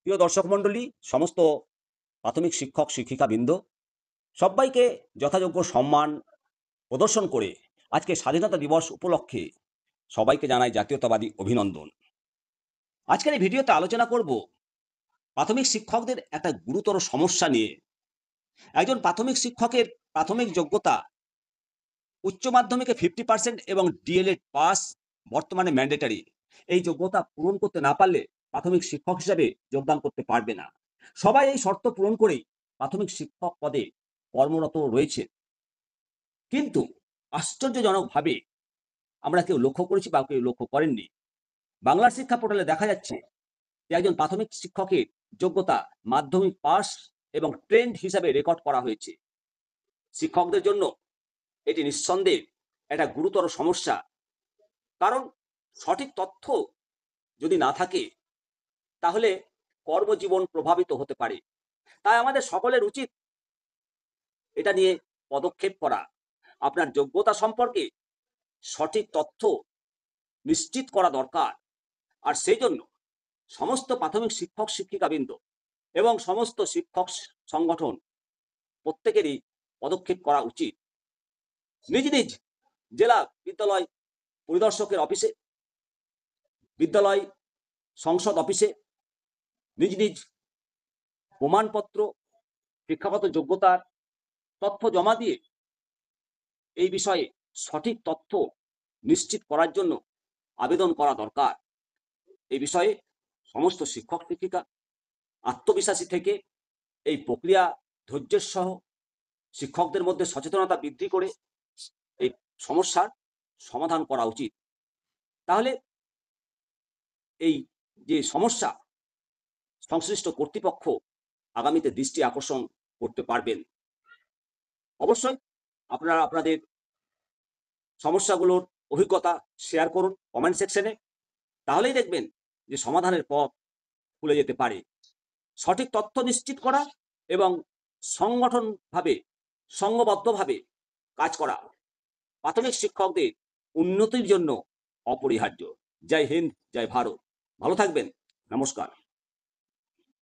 প্রিয় দর্শক মণ্ডলী, সমস্ত প্রাথমিক শিক্ষক শিক্ষিকাবৃন্দ, সবাইকে যথাযোগ্য সম্মান প্রদর্শন করে আজকে স্বাধীনতা দিবস উপলক্ষে সবাইকে জানাই জাতীয়তাবাদী অভিনন্দন। আজকের এই ভিডিওতে আলোচনা করব প্রাথমিক শিক্ষকদের একটা গুরুতর সমস্যা নিয়ে। একজন প্রাথমিক শিক্ষকের প্রাথমিক যোগ্যতা উচ্চ মাধ্যমিকে 50% এবং ডিএলএড পাস বর্তমানে ম্যান্ডেটরি। এই যোগ্যতা পূরণ করতে না পারলে প্রাথমিক শিক্ষক হিসাবে যোগদান করতে পারবে না। সবাই এই শর্ত পূরণ করেই প্রাথমিক শিক্ষক পদে কর্মরত রয়েছে। কিন্তু আশ্চর্যজনকভাবে আমরা কেউ লক্ষ্য করেছি বা কেউ লক্ষ্য করেননি, বাংলার শিক্ষা পোর্টালে দেখা যাচ্ছে যে একজন প্রাথমিক শিক্ষকের যোগ্যতা মাধ্যমিক পাস এবং ট্রেন্ড হিসাবে রেকর্ড করা হয়েছে। শিক্ষকদের জন্য এটি নিঃসন্দেহে একটা গুরুতর সমস্যা, কারণ সঠিক তথ্য যদি না থাকে তাহলে কর্মজীবন প্রভাবিত হতে পারে। তাই আমাদের সকলের উচিত এটা নিয়ে পদক্ষেপ করা। আপনার যোগ্যতা সম্পর্কে সঠিক তথ্য নিশ্চিত করা দরকার। আর সেই জন্য সমস্ত প্রাথমিক শিক্ষক শিক্ষিকাবৃন্দ এবং সমস্ত শিক্ষক সংগঠন প্রত্যেকেরই পদক্ষেপ করা উচিত। নিজ নিজ জেলা বিদ্যালয় পরিদর্শকের অফিসে, বিদ্যালয় সংসদ অফিসে নিজ নিজ প্রমাণপত্র, শিক্ষাগত যোগ্যতার তথ্য জমা দিয়ে এই বিষয়ে সঠিক তথ্য নিশ্চিত করার জন্য আবেদন করা দরকার। এই বিষয়ে সমস্ত শিক্ষক শিক্ষিকা আত্মবিশ্বাসী থেকে এই প্রক্রিয়া ধৈর্যের সহ শিক্ষকদের মধ্যে সচেতনতা বৃদ্ধি করে এই সমস্যার সমাধান করা উচিত। তাহলে এই যে সমস্যা, সংশ্লিষ্ট কর্তৃপক্ষ আগামীতে দৃষ্টি আকর্ষণ করতে পারবেন। অবশ্যই আপনারা আপনাদের সমস্যাগুলোর অভিজ্ঞতা শেয়ার করুন কমেন্ট সেকশনে, তাহলেই দেখবেন যে সমাধানের পথ খুলে যেতে পারে। সঠিক তথ্য নিশ্চিত করা এবং সংগঠনভাবে সংঘবদ্ধভাবে কাজ করা প্রাথমিক শিক্ষকদের উন্নতির জন্য অপরিহার্য। জয় হিন্দ, জয় ভারত। ভালো থাকবেন। নমস্কার।